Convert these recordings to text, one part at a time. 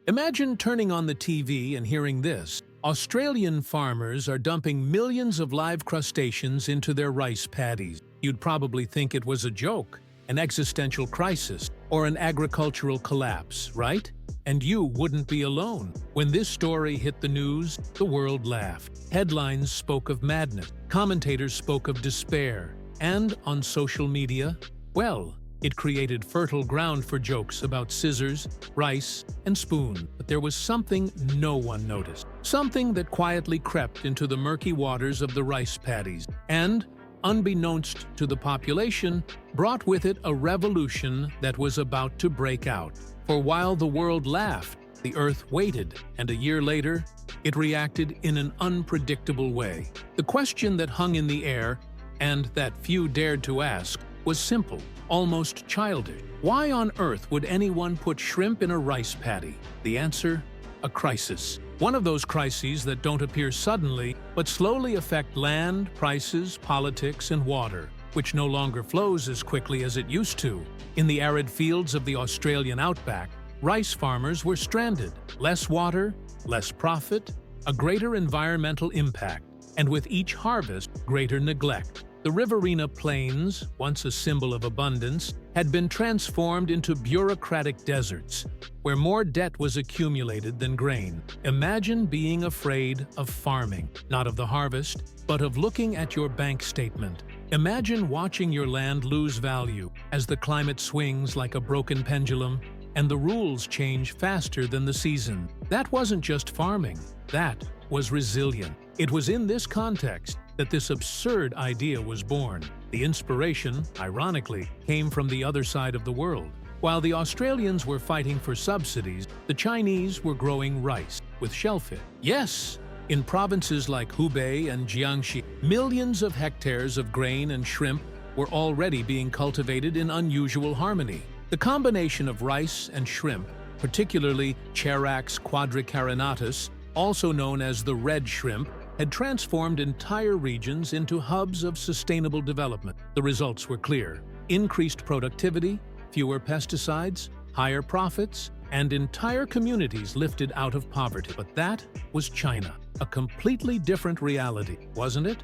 Imagine turning on the TV and hearing this. Australian farmers are dumping millions of live crustaceans into their rice paddies. You'd probably think it was a joke, an existential crisis, or an agricultural collapse, right? And you wouldn't be alone. When this story hit the news, the world laughed. Headlines spoke of madness, commentators spoke of despair, and on social media, well, it created fertile ground for jokes about scissors, rice, and spoon. But there was something no one noticed. Something that quietly crept into the murky waters of the rice paddies and, unbeknownst to the population, brought with it a revolution that was about to break out. For while the world laughed, the earth waited, and a year later, it reacted in an unpredictable way. The question that hung in the air, and that few dared to ask, was simple, almost childish. Why on earth would anyone put shrimp in a rice paddy? The answer? A crisis. One of those crises that don't appear suddenly, but slowly affect land, prices, politics, and water, which no longer flows as quickly as it used to. In the arid fields of the Australian outback, rice farmers were stranded. Less water, less profit, a greater environmental impact, and with each harvest, greater neglect. The Riverina Plains, once a symbol of abundance, had been transformed into bureaucratic deserts, where more debt was accumulated than grain. Imagine being afraid of farming, not of the harvest, but of looking at your bank statement. Imagine watching your land lose value as the climate swings like a broken pendulum and the rules change faster than the season. That wasn't just farming, that was resilience. It was in this context that this absurd idea was born. The inspiration, ironically, came from the other side of the world. While the Australians were fighting for subsidies, the Chinese were growing rice with shellfish. Yes, in provinces like Hubei and Jiangxi, millions of hectares of grain and shrimp were already being cultivated in unusual harmony. The combination of rice and shrimp, particularly Charax quadricarinatus, also known as the red shrimp, had transformed entire regions into hubs of sustainable development. The results were clear: increased productivity, fewer pesticides, higher profits, and entire communities lifted out of poverty. But that was China, a completely different reality, wasn't it?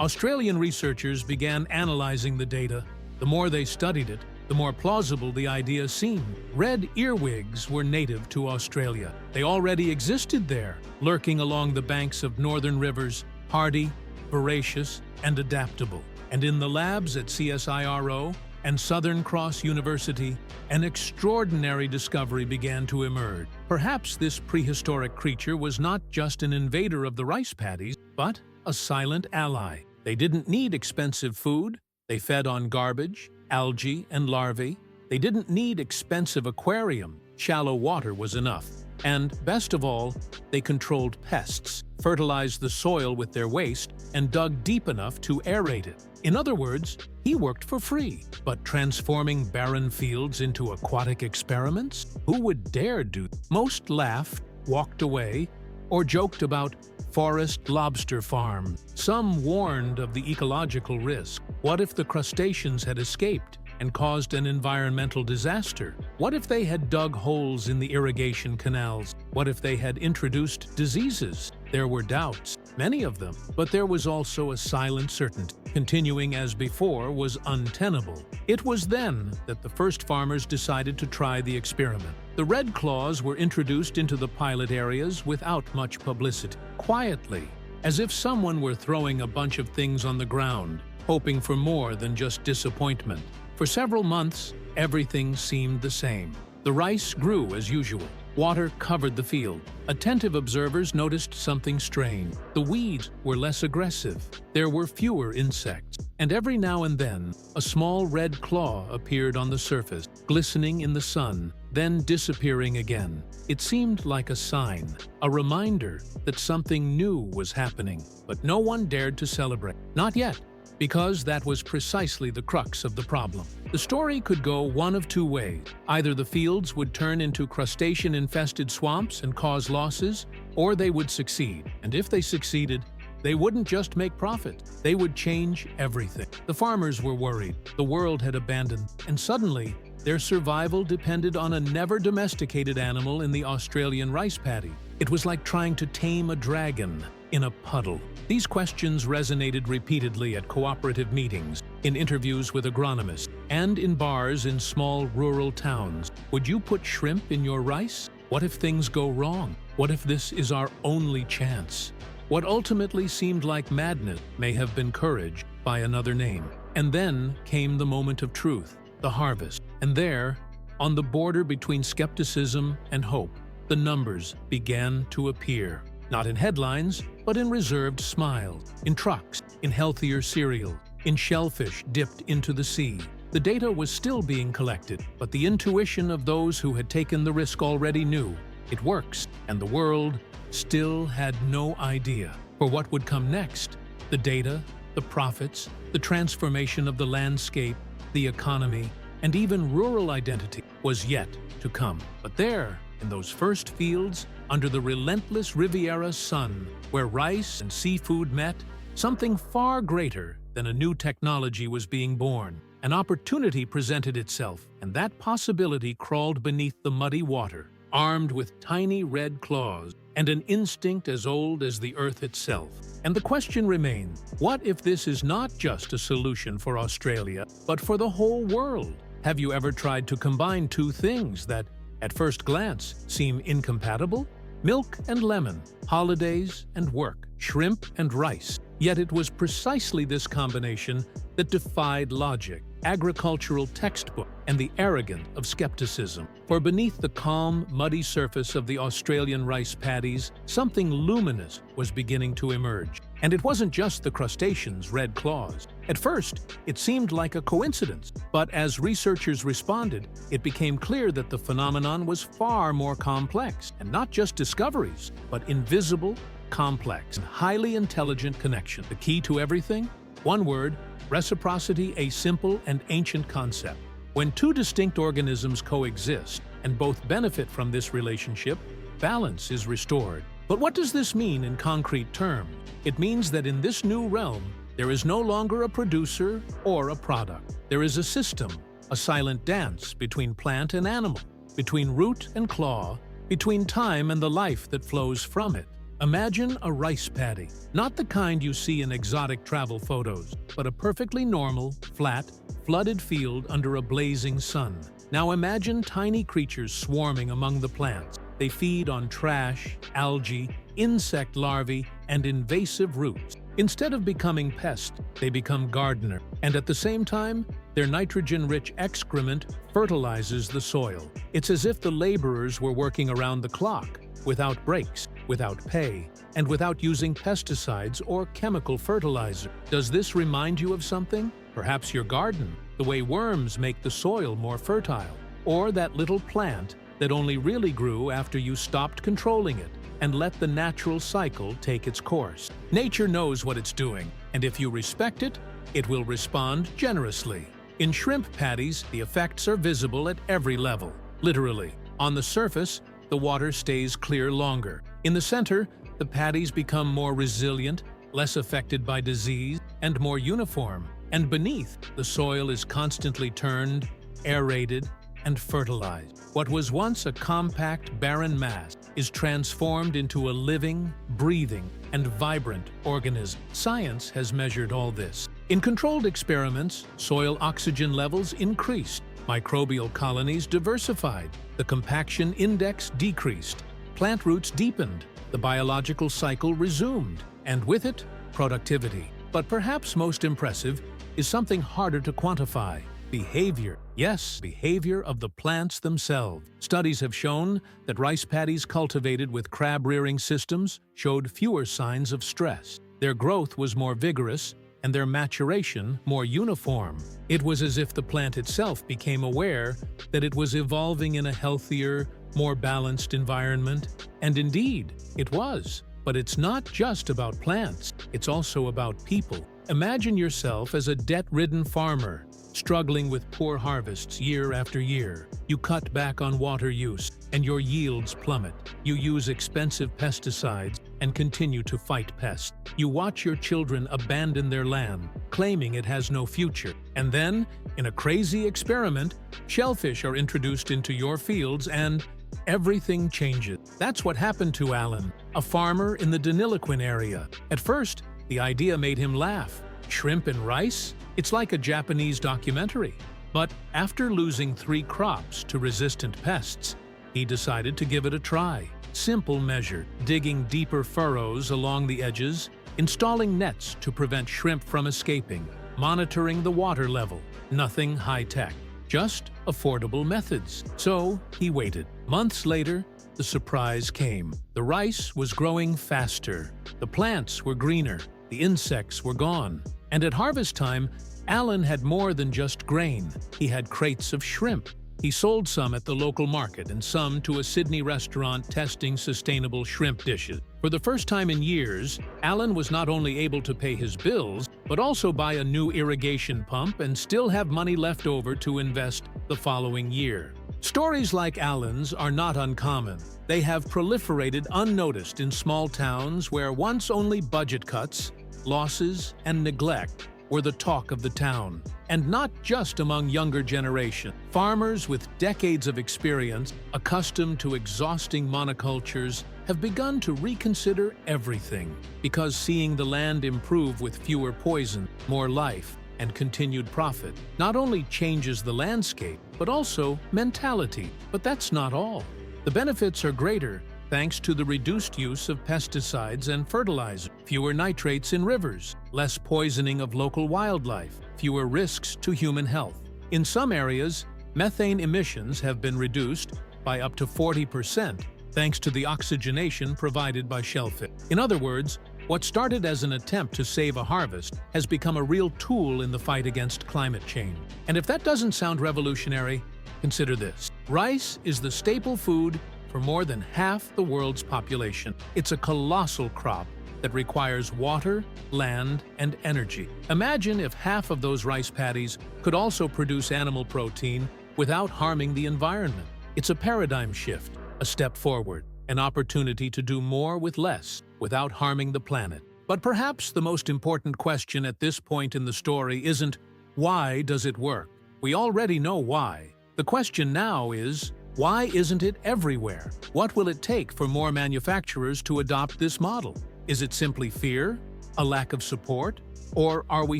Australian researchers began analyzing the data. The more they studied it, the more plausible the idea seemed. Red earwigs were native to Australia. They already existed there, lurking along the banks of northern rivers, hardy, voracious, and adaptable. And in the labs at CSIRO and Southern Cross University, an extraordinary discovery began to emerge. Perhaps this prehistoric creature was not just an invader of the rice paddies, but a silent ally. They didn't need expensive food. They fed on garbage, algae, and larvae. They didn't need expensive aquarium. Shallow water was enough. And, best of all, they controlled pests, fertilized the soil with their waste, and dug deep enough to aerate it. In other words, he worked for free. But transforming barren fields into aquatic experiments? Who would dare do that? Most laughed, walked away, or joked about forest lobster farm. Some warned of the ecological risk. What if the crustaceans had escaped and caused an environmental disaster? What if they had dug holes in the irrigation canals? What if they had introduced diseases? There were doubts, many of them, but there was also a silent certainty. Continuing as before was untenable. It was then that the first farmers decided to try the experiment. The red claws were introduced into the pilot areas without much publicity, quietly, as if someone were throwing a bunch of things on the ground, hoping for more than just disappointment. For several months, everything seemed the same. The rice grew as usual. Water covered the field. Attentive observers noticed something strange. The weeds were less aggressive. There were fewer insects. And every now and then, a small red claw appeared on the surface, glistening in the sun, then disappearing again. It seemed like a sign, a reminder that something new was happening. But no one dared to celebrate. Not yet. Because that was precisely the crux of the problem. The story could go one of two ways. Either the fields would turn into crustacean-infested swamps and cause losses, or they would succeed. And if they succeeded, they wouldn't just make profit, they would change everything. The farmers were worried, the world had abandoned, and suddenly, Their survival depended on a never-domesticated animal in the Australian rice paddy. It was like trying to tame a dragon in a puddle. These questions resonated repeatedly at cooperative meetings, in interviews with agronomists, and in bars in small rural towns. Would you put shrimp in your rice? What if things go wrong? What if this is our only chance? What ultimately seemed like madness may have been courage by another name. And then came the moment of truth, the harvest. And there, on the border between skepticism and hope, the numbers began to appear. Not in headlines, but in reserved smiles, in trucks, in healthier cereal, in shellfish dipped into the sea. The data was still being collected, but the intuition of those who had taken the risk already knew it works, and the world still had no idea for what would come next. The data, the profits, the transformation of the landscape, the economy, and even rural identity was yet to come. But there, in those first fields, under the relentless Riviera sun, where rice and seafood met, something far greater than a new technology was being born. An opportunity presented itself, and that possibility crawled beneath the muddy water, armed with tiny red claws and an instinct as old as the earth itself. And the question remains, what if this is not just a solution for Australia, but for the whole world? Have you ever tried to combine two things that, at first glance, seem incompatible? Milk and lemon, holidays and work, shrimp and rice. Yet it was precisely this combination that defied logic, agricultural textbook, and the arrogance of skepticism. For beneath the calm, muddy surface of the Australian rice paddies, something luminous was beginning to emerge. And it wasn't just the crustaceans' red claws. At first, it seemed like a coincidence, but as researchers responded, it became clear that the phenomenon was far more complex, and not just discoveries, but invisible, complex, and highly intelligent connection. The key to everything? One word: reciprocity, a simple and ancient concept. When two distinct organisms coexist and both benefit from this relationship, balance is restored. But what does this mean in concrete terms? It means that in this new realm, there is no longer a producer or a product. There is a system, a silent dance between plant and animal, between root and claw, between time and the life that flows from it. Imagine a rice paddy, not the kind you see in exotic travel photos, but a perfectly normal, flat, flooded field under a blazing sun. Now imagine tiny creatures swarming among the plants. They feed on trash, algae, insect larvae, and invasive roots. Instead of becoming pests, they become gardeners. And at the same time, their nitrogen-rich excrement fertilizes the soil. It's as if the laborers were working around the clock, without breaks, without pay, and without using pesticides or chemical fertilizer. Does this remind you of something? Perhaps your garden, the way worms make the soil more fertile, or that little plant that only really grew after you stopped controlling it and let the natural cycle take its course. Nature knows what it's doing, and if you respect it, it will respond generously. In shrimp paddies, the effects are visible at every level, literally. On the surface, the water stays clear longer. In the center, the paddies become more resilient, less affected by disease, and more uniform. And beneath, the soil is constantly turned, aerated, and fertilized. What was once a compact, barren mass is transformed into a living, breathing, and vibrant organism. Science has measured all this. In controlled experiments, soil oxygen levels increased, microbial colonies diversified, the compaction index decreased, plant roots deepened, the biological cycle resumed, and with it, productivity. But perhaps most impressive is something harder to quantify: behavior. Yes, behavior of the plants themselves. Studies have shown that rice paddies cultivated with crab-rearing systems showed fewer signs of stress. Their growth was more vigorous, and their maturation more uniform. It was as if the plant itself became aware that it was evolving in a healthier, more balanced environment. And indeed, it was. But it's not just about plants, it's also about people. Imagine yourself as a debt-ridden farmer, struggling with poor harvests year after year. You cut back on water use, and your yields plummet. You use expensive pesticides, and continue to fight pests. You watch your children abandon their land, claiming it has no future. And then, in a crazy experiment, shellfish are introduced into your fields and everything changes. That's what happened to Alan, a farmer in the Deniliquin area. At first, the idea made him laugh. Shrimp and rice? It's like a Japanese documentary. But after losing 3 crops to resistant pests, he decided to give it a try. Simple measure: digging deeper furrows along the edges, installing nets to prevent shrimp from escaping, monitoring the water level. Nothing high-tech, just affordable methods. So he waited. Months later, the surprise came. The rice was growing faster, the plants were greener, the insects were gone. And at harvest time, Alan had more than just grain. He had crates of shrimp. He sold some at the local market and some to a Sydney restaurant testing sustainable shrimp dishes. For the first time in years, Alan was not only able to pay his bills, but also buy a new irrigation pump and still have money left over to invest the following year. Stories like Alan's are not uncommon. They have proliferated unnoticed in small towns where once only budget cuts, losses, and neglect were the talk of the town. And not just among younger generation. Farmers with decades of experience, accustomed to exhausting monocultures, have begun to reconsider everything, because seeing the land improve with fewer poison, more life, and continued profit not only changes the landscape, but also mentality. But that's not all. The benefits are greater thanks to the reduced use of pesticides and fertilizer, fewer nitrates in rivers, less poisoning of local wildlife, fewer risks to human health. In some areas, methane emissions have been reduced by up to 40% thanks to the oxygenation provided by shellfish. In other words, what started as an attempt to save a harvest has become a real tool in the fight against climate change. And if that doesn't sound revolutionary, consider this. Rice is the staple food for more than half the world's population. It's a colossal crop that requires water, land, and energy. Imagine if half of those rice paddies could also produce animal protein without harming the environment. It's a paradigm shift, a step forward, an opportunity to do more with less without harming the planet. But perhaps the most important question at this point in the story isn't, why does it work? We already know why. The question now is, why isn't it everywhere? What will it take for more manufacturers to adopt this model? Is it simply fear? A lack of support? Or are we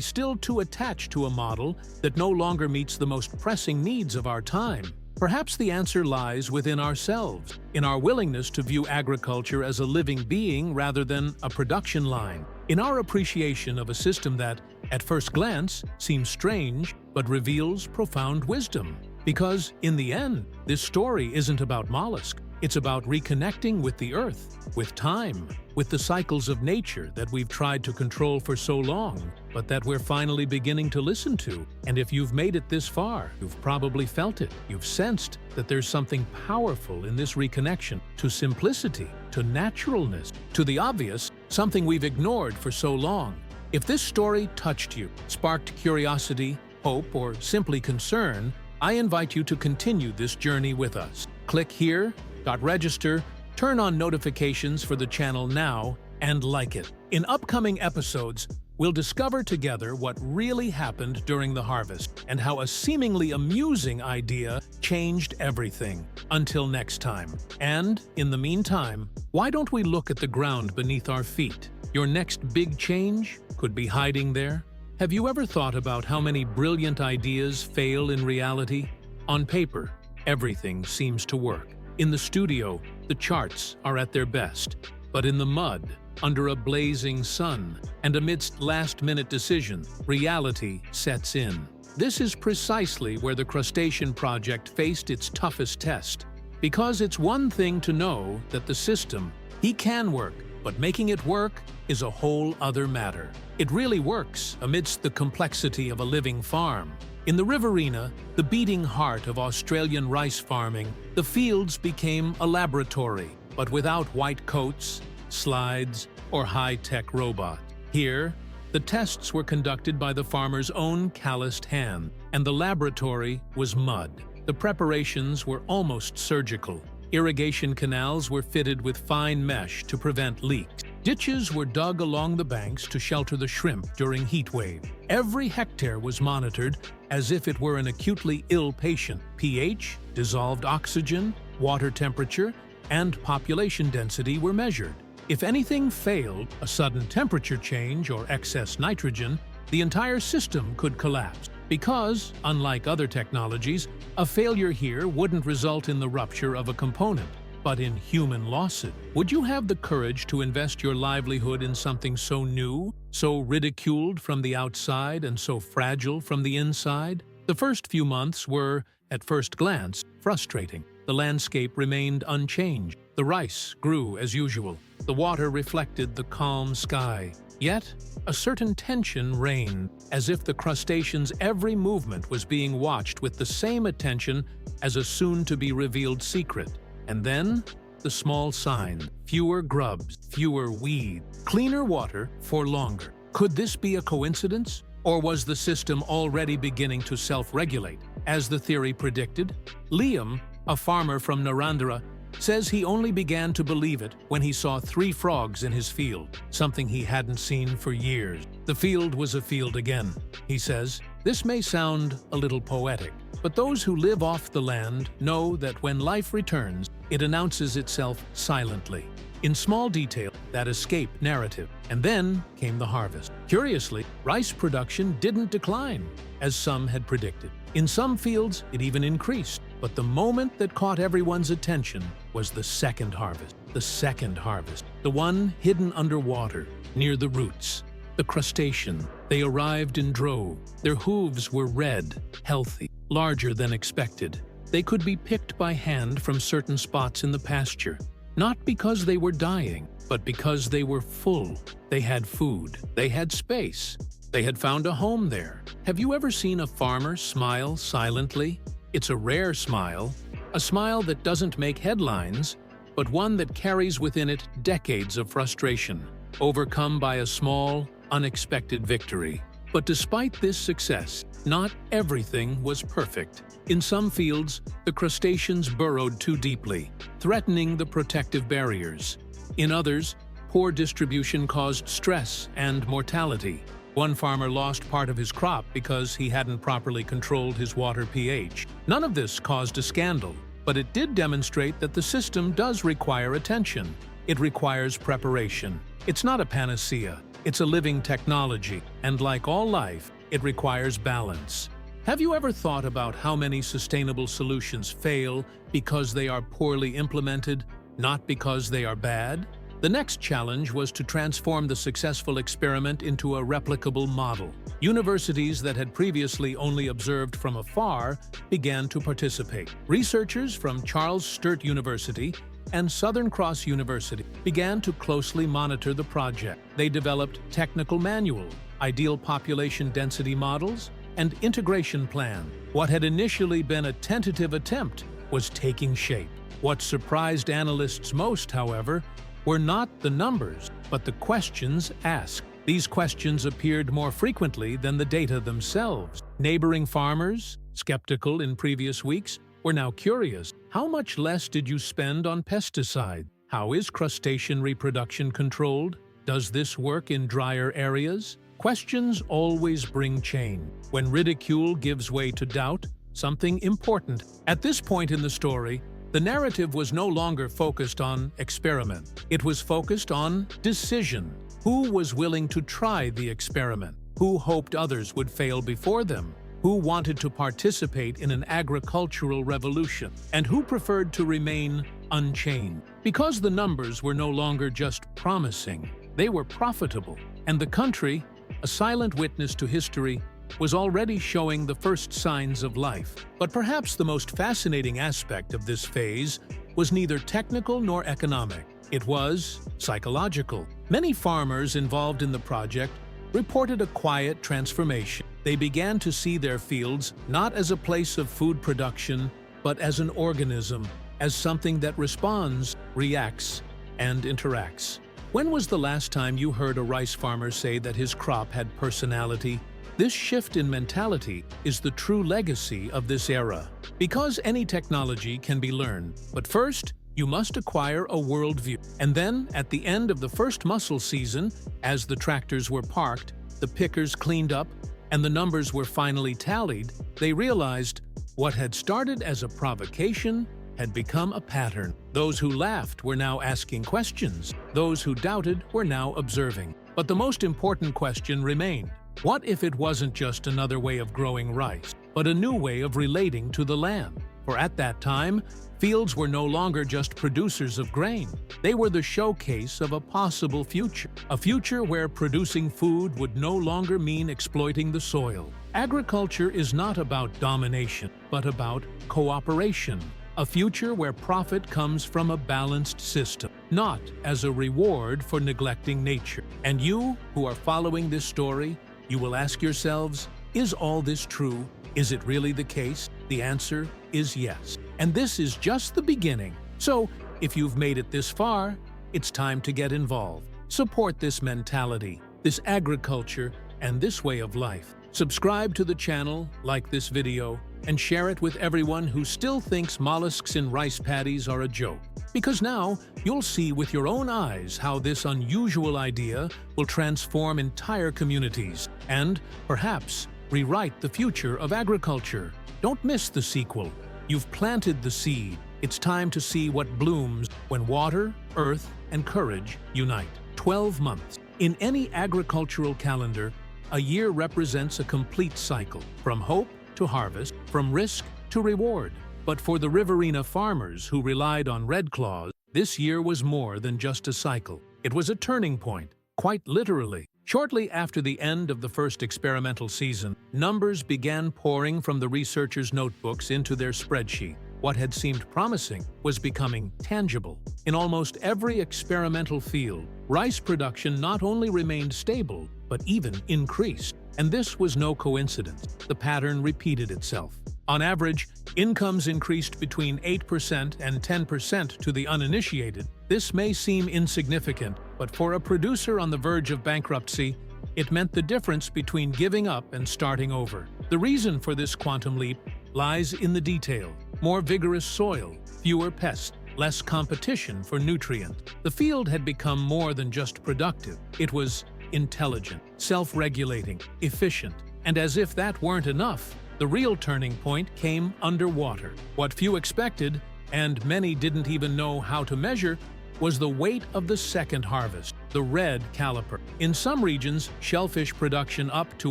still too attached to a model that no longer meets the most pressing needs of our time? Perhaps the answer lies within ourselves, in our willingness to view agriculture as a living being rather than a production line, in our appreciation of a system that, at first glance, seems strange but reveals profound wisdom. Because, in the end, this story isn't about mollusk. It's about reconnecting with the earth, with time, with the cycles of nature that we've tried to control for so long, but that we're finally beginning to listen to. And if you've made it this far, you've probably felt it. You've sensed that there's something powerful in this reconnection to simplicity, to naturalness, to the obvious, something we've ignored for so long. If this story touched you, sparked curiosity, hope, or simply concern, I invite you to continue this journey with us. Click here, register, turn on notifications for the channel now, and like it. In upcoming episodes, we'll discover together what really happened during the harvest and how a seemingly amusing idea changed everything. Until next time. And, in the meantime, why don't we look at the ground beneath our feet? Your next big change could be hiding there. Have you ever thought about how many brilliant ideas fail in reality? On paper, everything seems to work. In the studio, the charts are at their best. But in the mud, under a blazing sun, and amidst last-minute decisions, reality sets in. This is precisely where the Crustacean Project faced its toughest test. Because it's one thing to know that the system, it can work, but making it work is a whole other matter. It really works amidst the complexity of a living farm. In the Riverina, the beating heart of Australian rice farming, the fields became a laboratory, but without white coats, slides, or high-tech robots. Here, the tests were conducted by the farmer's own calloused hand, and the laboratory was mud. The preparations were almost surgical. Irrigation canals were fitted with fine mesh to prevent leaks. Ditches were dug along the banks to shelter the shrimp during heat wave. Every hectare was monitored as if it were an acutely ill patient. pH, dissolved oxygen, water temperature, and population density were measured. If anything failed, a sudden temperature change or excess nitrogen, the entire system could collapse. Because, unlike other technologies, a failure here wouldn't result in the rupture of a component, but in human losses. Would you have the courage to invest your livelihood in something so new, so ridiculed from the outside, and so fragile from the inside? The first few months were, at first glance, frustrating. The landscape remained unchanged. The rice grew as usual. The water reflected the calm sky. Yet, a certain tension reigned, as if the crustaceans' every movement was being watched with the same attention as a soon-to-be-revealed secret. And then, the small sign: fewer grubs, fewer weeds, cleaner water for longer. Could this be a coincidence? Or was the system already beginning to self-regulate, as the theory predicted? Liam, a farmer from Narandera, says he only began to believe it when he saw 3 frogs in his field, something he hadn't seen for years. The field was a field again, he says. This may sound a little poetic, but those who live off the land know that when life returns, it announces itself silently, in small detail that escape narrative. And then came the harvest. Curiously, rice production didn't decline, as some had predicted. In some fields, it even increased. But the moment that caught everyone's attention was the second harvest. The second harvest. The one hidden underwater, near the roots. The crustacean. They arrived in droves. Their hooves were red, healthy, larger than expected. They could be picked by hand from certain spots in the pasture. Not because they were dying, but because they were full. They had food. They had space. They had found a home there. Have you ever seen a farmer smile silently? It's a rare smile, a smile that doesn't make headlines, but one that carries within it decades of frustration, overcome by a small, unexpected victory. But despite this success, not everything was perfect. In some fields, the crustaceans burrowed too deeply, threatening the protective barriers. In others, poor distribution caused stress and mortality. One farmer lost part of his crop because he hadn't properly controlled his water pH. None of this caused a scandal, but it did demonstrate that the system does require attention. It requires preparation. It's not a panacea. It's a living technology, and like all life, it requires balance. Have you ever thought about how many sustainable solutions fail because they are poorly implemented, not because they are bad? The next challenge was to transform the successful experiment into a replicable model. Universities that had previously only observed from afar began to participate. Researchers from Charles Sturt University and Southern Cross University began to closely monitor the project. They developed technical manuals, ideal population density models, and integration plan. What had initially been a tentative attempt was taking shape. What surprised analysts most, however, were not the numbers, but the questions asked. These questions appeared more frequently than the data themselves. Neighboring farmers, skeptical in previous weeks, were now curious. How much less did you spend on pesticides? How is crustacean reproduction controlled? Does this work in drier areas? Questions always bring change. When ridicule gives way to doubt, something important. At this point in the story, the narrative was no longer focused on experiment. It was focused on decision. Who was willing to try the experiment? Who hoped others would fail before them? Who wanted to participate in an agricultural revolution? And who preferred to remain unchanged? Because the numbers were no longer just promising, they were profitable. And the country, a silent witness to history, was already showing the first signs of life. But perhaps the most fascinating aspect of this phase was neither technical nor economic. It was psychological. Many farmers involved in the project reported a quiet transformation. They began to see their fields not as a place of food production, but as an organism, as something that responds, reacts, and interacts. When was the last time you heard a rice farmer say that his crop had personality? This shift in mentality is the true legacy of this era. Because any technology can be learned, but first, You must acquire a worldview. And then, at the end of the first mussel season, as the tractors were parked, the pickers cleaned up, and the numbers were finally tallied, they realized what had started as a provocation had become a pattern. Those who laughed were now asking questions. Those who doubted were now observing. But the most important question remained. What if it wasn't just another way of growing rice, but a new way of relating to the land? For at that time, fields were no longer just producers of grain. They were the showcase of a possible future. A future where producing food would no longer mean exploiting the soil. Agriculture is not about domination, but about cooperation. A future where profit comes from a balanced system, not as a reward for neglecting nature. And you, who are following this story, you will ask yourselves, is all this true? Is it really the case? The answer is yes. And this is just the beginning. So, if you've made it this far, it's time to get involved. Support this mentality, this agriculture, and this way of life. Subscribe to the channel, like this video, and share it with everyone who still thinks mollusks in rice paddies are a joke. Because now, you'll see with your own eyes how this unusual idea will transform entire communities and, perhaps, rewrite the future of agriculture. Don't miss the sequel. You've planted the seed. It's time to see what blooms when water, earth, and courage unite. 12 months. In any agricultural calendar, a year represents a complete cycle, from hope to harvest, from risk to reward. But for the Riverina farmers who relied on red claws, this year was more than just a cycle. It was a turning point, quite literally. Shortly after the end of the first experimental season, numbers began pouring from the researchers' notebooks into their spreadsheet. What had seemed promising was becoming tangible. In almost every experimental field, rice production not only remained stable, but even increased. And this was no coincidence. The pattern repeated itself. On average, incomes increased between 8% and 10% to the uninitiated. This may seem insignificant, but for a producer on the verge of bankruptcy, it meant the difference between giving up and starting over. The reason for this quantum leap lies in the detail. More vigorous soil, fewer pests, less competition for nutrients. The field had become more than just productive. It was intelligent, self-regulating, efficient. And as if that weren't enough, the real turning point came underwater. What few expected, and many didn't even know how to measure, was the weight of the second harvest, the red caliper. In some regions, shellfish production up to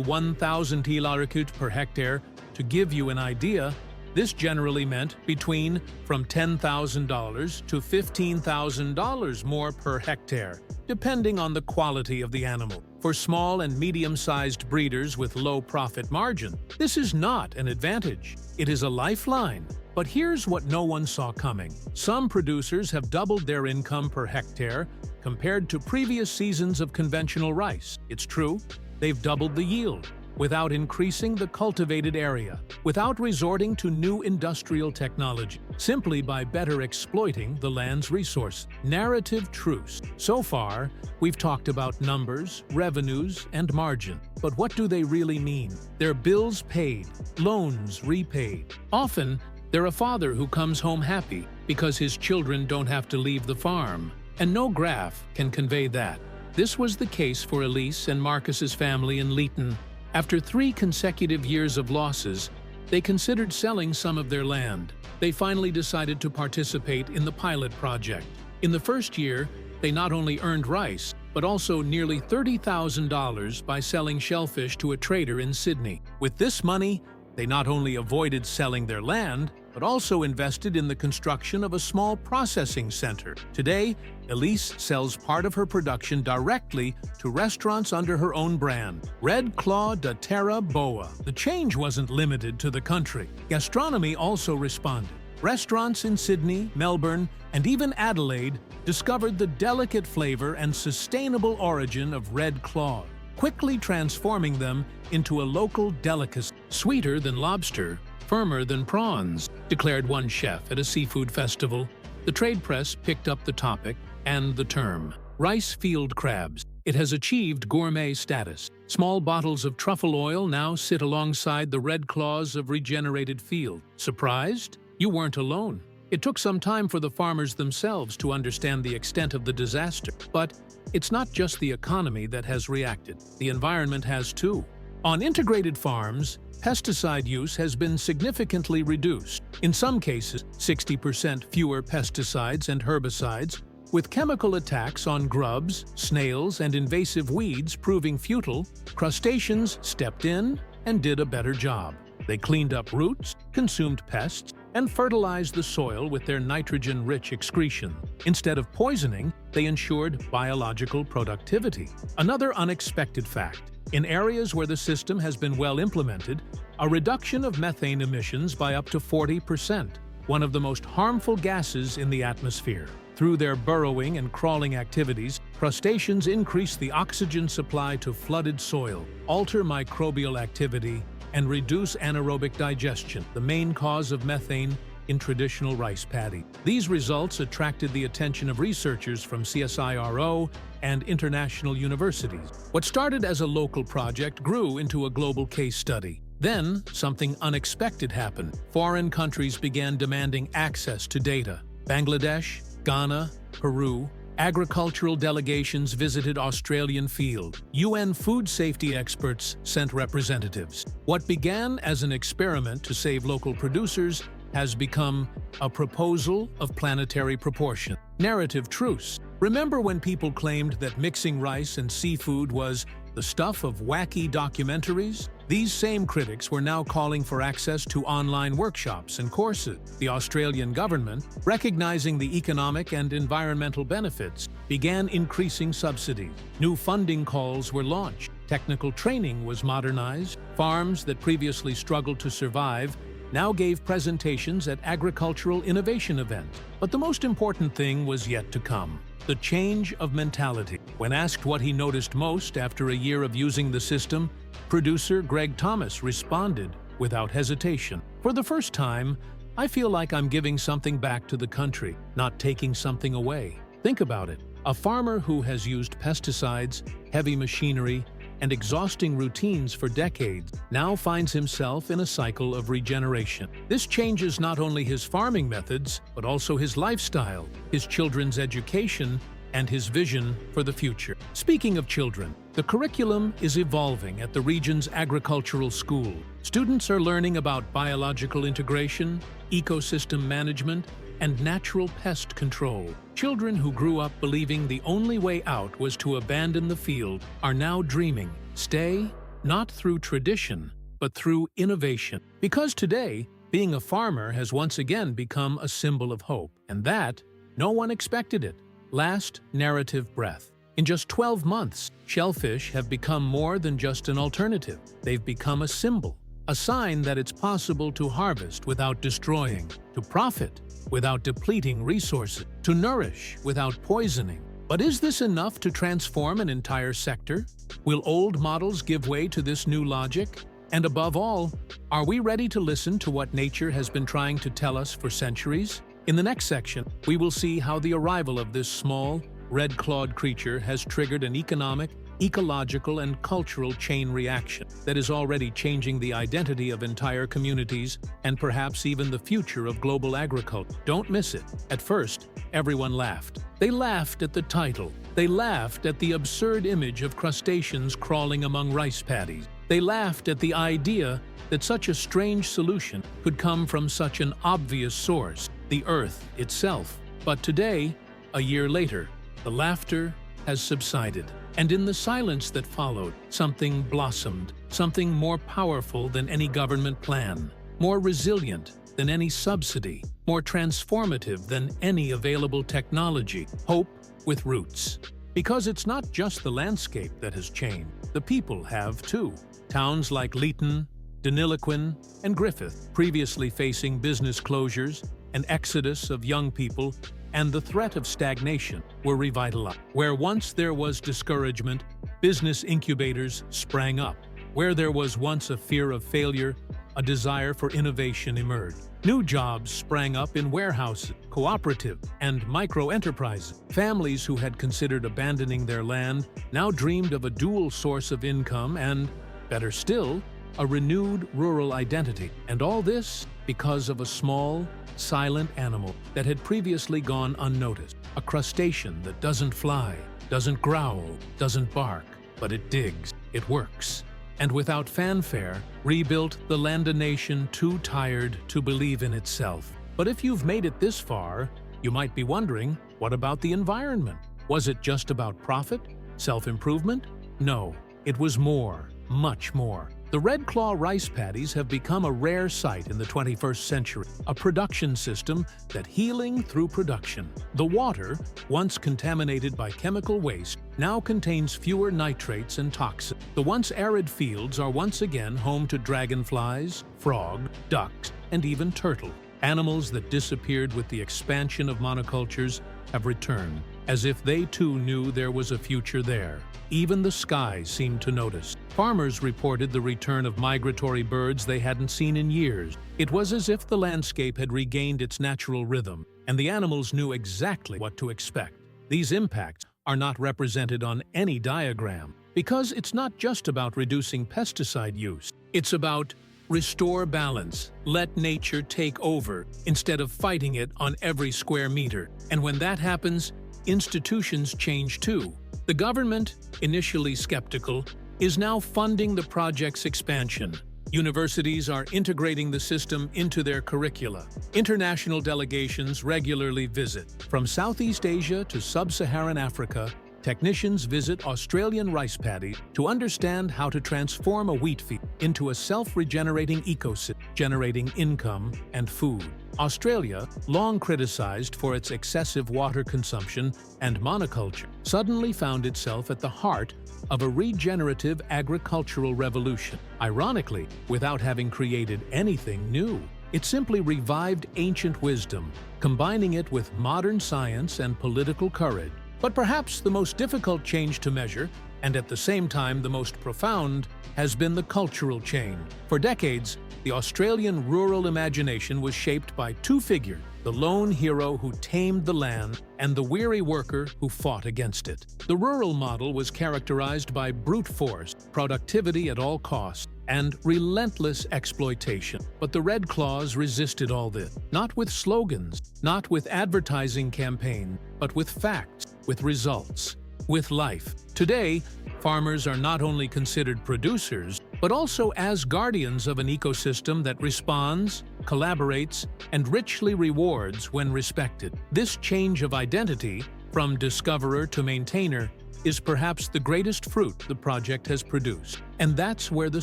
1,000 kilogram per hectare. To give you an idea, this generally meant from $10,000 to $15,000 more per hectare, depending on the quality of the animal. For small and medium-sized breeders with low profit margin, this is not an advantage. It is a lifeline. But here's what no one saw coming. Some producers have doubled their income per hectare compared to previous seasons of conventional rice. It's true, they've doubled the yield, without increasing the cultivated area, without resorting to new industrial technology, simply by better exploiting the land's resource. Narrative truce. So far, we've talked about numbers, revenues, and margin. But what do they really mean? They're bills paid, loans repaid. Often, they're a father who comes home happy because his children don't have to leave the farm. And no graph can convey that. This was the case for Elise and Marcus's family in Leeton. After 3 consecutive years of losses, they considered selling some of their land. They finally decided to participate in the pilot project. In the first year, they not only earned rice, but also nearly $30,000 by selling shellfish to a trader in Sydney. With this money, they not only avoided selling their land, but also invested in the construction of a small processing center. Today, Elise sells part of her production directly to restaurants under her own brand, Red Claw da Terra Boa. The change wasn't limited to the country. Gastronomy also responded. Restaurants in Sydney, Melbourne, and even Adelaide discovered the delicate flavor and sustainable origin of Red Claw, quickly transforming them into a local delicacy. Sweeter than lobster, firmer than prawns, declared one chef at a seafood festival. The trade press picked up the topic and the term, rice field crabs. It has achieved gourmet status. Small bottles of truffle oil now sit alongside the red claws of regenerated field. Surprised? You weren't alone. It took some time for the farmers themselves to understand the extent of the disaster. But it's not just the economy that has reacted. The environment has too. On integrated farms, pesticide use has been significantly reduced. In some cases, 60% fewer pesticides and herbicides, with chemical attacks on grubs, snails, and invasive weeds proving futile. Crustaceans stepped in and did a better job. They cleaned up roots, consumed pests, and fertilized the soil with their nitrogen-rich excretion. Instead of poisoning, they ensured biological productivity. Another unexpected fact: in areas where the system has been well implemented, a reduction of methane emissions by up to 40%, one of the most harmful gases in the atmosphere. Through their burrowing and crawling activities, crustaceans increase the oxygen supply to flooded soil, alter microbial activity, and reduce anaerobic digestion, the main cause of methane in traditional rice paddy. These results attracted the attention of researchers from CSIRO and international universities. What started as a local project grew into a global case study. Then, something unexpected happened. Foreign countries began demanding access to data. Bangladesh, Ghana, Peru, agricultural delegations visited Australian field. UN food safety experts sent representatives. What began as an experiment to save local producers has become a proposal of planetary proportion. Narrative truce. Remember when people claimed that mixing rice and seafood was the stuff of wacky documentaries? These same critics were now calling for access to online workshops and courses. The Australian government, recognizing the economic and environmental benefits, began increasing subsidies. New funding calls were launched. Technical training was modernized. Farms that previously struggled to survive now gave presentations at agricultural innovation events. But the most important thing was yet to come: the change of mentality. When asked what he noticed most after a year of using the system, producer Greg Thomas responded without hesitation. "For the first time, I feel like I'm giving something back to the country, not taking something away." Think about it. A farmer who has used pesticides, heavy machinery, and exhausting routines for decades now finds himself in a cycle of regeneration. This changes not only his farming methods, but also his lifestyle, his children's education, and his vision for the future. Speaking of children, the curriculum is evolving at the region's agricultural school. Students are learning about biological integration, ecosystem management, and natural pest control. Children who grew up believing the only way out was to abandon the field are now dreaming, stay, not through tradition, but through innovation. Because today, being a farmer has once again become a symbol of hope. And that, no one expected it. Last narrative breath. In just 12 months, shellfish have become more than just an alternative. They've become a symbol, a sign that it's possible to harvest without destroying, to profit without depleting resources, to nourish without poisoning. But is this enough to transform an entire sector? Will old models give way to this new logic? And above all, are we ready to listen to what nature has been trying to tell us for centuries? In the next section, we will see how the arrival of this small, red-clawed creature has triggered an economic, ecological, and cultural chain reaction that is already changing the identity of entire communities and perhaps even the future of global agriculture. Don't miss it. At first, everyone laughed. They laughed at the title. They laughed at the absurd image of crustaceans crawling among rice paddies. They laughed at the idea that such a strange solution could come from such an obvious source, the Earth itself. But today, a year later, the laughter has subsided. And in the silence that followed, something blossomed, something more powerful than any government plan, more resilient than any subsidy, more transformative than any available technology. Hope with roots. Because it's not just the landscape that has changed, the people have too. Towns like Leeton, Deniliquin, and Griffith, previously facing business closures, an exodus of young people, and the threat of stagnation, were revitalized. Where once there was discouragement, business incubators sprang up. Where there was once a fear of failure, a desire for innovation emerged. New jobs sprang up in warehouses, cooperatives, and micro-enterprises. Families who had considered abandoning their land now dreamed of a dual source of income and, better still, a renewed rural identity. And all this because of a small, silent animal that had previously gone unnoticed. A crustacean that doesn't fly, doesn't growl, doesn't bark, but it digs, it works. And without fanfare, rebuilt the land a nation too tired to believe in itself. But if you've made it this far, you might be wondering, what about the environment? Was it just about profit? Self-improvement? No, it was more, much more. The red claw rice paddies have become a rare sight in the 21st century, a production system that healing through production. The water, once contaminated by chemical waste, now contains fewer nitrates and toxins. The once arid fields are once again home to dragonflies, frog, ducks, and even turtle. Animals that disappeared with the expansion of monocultures have returned, as if they too knew there was a future there. Even the skies seemed to notice. Farmers reported the return of migratory birds they hadn't seen in years. It was as if the landscape had regained its natural rhythm, and the animals knew exactly what to expect. These impacts are not represented on any diagram, because it's not just about reducing pesticide use. It's about restore balance, let nature take over, instead of fighting it on every square meter. And when that happens, institutions change too. The government, initially skeptical, is now funding the project's expansion. Universities are integrating the system into their curricula. International delegations regularly visit. From Southeast Asia to Sub-Saharan Africa, technicians visit Australian rice paddies to understand how to transform a wheat field into a self-regenerating ecosystem, generating income and food. Australia, long criticized for its excessive water consumption and monoculture, suddenly found itself at the heart of a regenerative agricultural revolution. Ironically, without having created anything new, it simply revived ancient wisdom, combining it with modern science and political courage. But perhaps the most difficult change to measure, and at the same time the most profound, has been the cultural change. For decades, the Australian rural imagination was shaped by two figures: the lone hero who tamed the land and the weary worker who fought against it. The rural model was characterized by brute force, productivity at all costs, and relentless exploitation. But the Red Claws resisted all this, not with slogans, not with advertising campaigns, but with facts, with results, with life. Today, farmers are not only considered producers, but also as guardians of an ecosystem that responds, collaborates, and richly rewards when respected. This change of identity, from discoverer to maintainer, is perhaps the greatest fruit the project has produced. And that's where the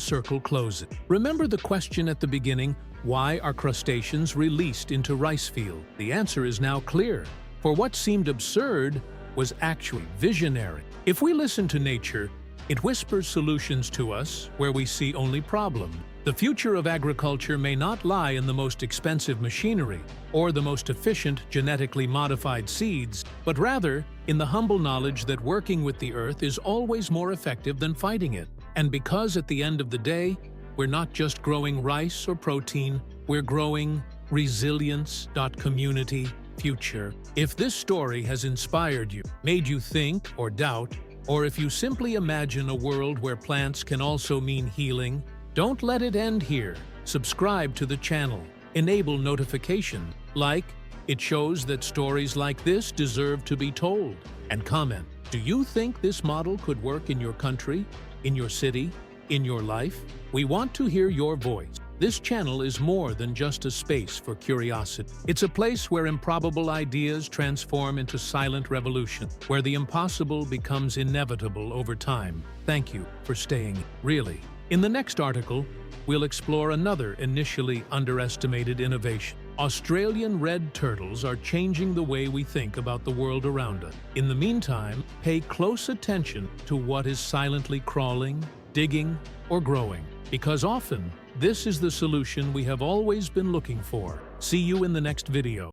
circle closes. Remember the question at the beginning, why are crustaceans released into rice fields? The answer is now clear, for what seemed absurd was actually visionary. If we listen to nature, it whispers solutions to us where we see only problems. The future of agriculture may not lie in the most expensive machinery or the most efficient genetically modified seeds, but rather in the humble knowledge that working with the earth is always more effective than fighting it. And because at the end of the day, we're not just growing rice or protein, we're growing resilience. Community future. If this story has inspired you, made you think or doubt, or if you simply imagine a world where plants can also mean healing, don't let it end here. Subscribe to the channel, enable notifications, like it shows that stories like this deserve to be told, and comment. Do you think this model could work in your country, in your city, in your life? We want to hear your voice. This channel is more than just a space for curiosity. It's a place where improbable ideas transform into silent revolution, where the impossible becomes inevitable over time. Thank you for staying, really. In the next article, we'll explore another initially underestimated innovation. Australian red turtles are changing the way we think about the world around us. In the meantime, pay close attention to what is silently crawling, digging, or growing, because often, this is the solution we have always been looking for. See you in the next video.